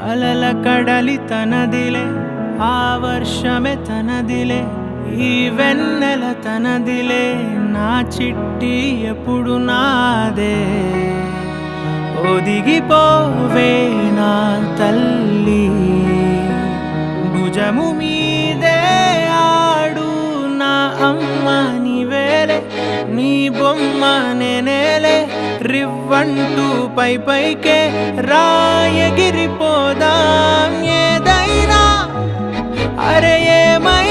అలల కడలి తనదిలే, ఆ వర్షమే తనదిలే, ఈ వెన్నెల తనదిలే, నా చిట్టి ఎప్పుడు నాదే. ఒదిగిపోవే నా తల్లి, భుజము మీదే ఆడు నా అమ్మ నీవేలే, నీ బొమ్మ నేనేలే, రివ్వంటూ పై పైకే రాయగిరిపోదాం ఏదైనా, అరే ఏమై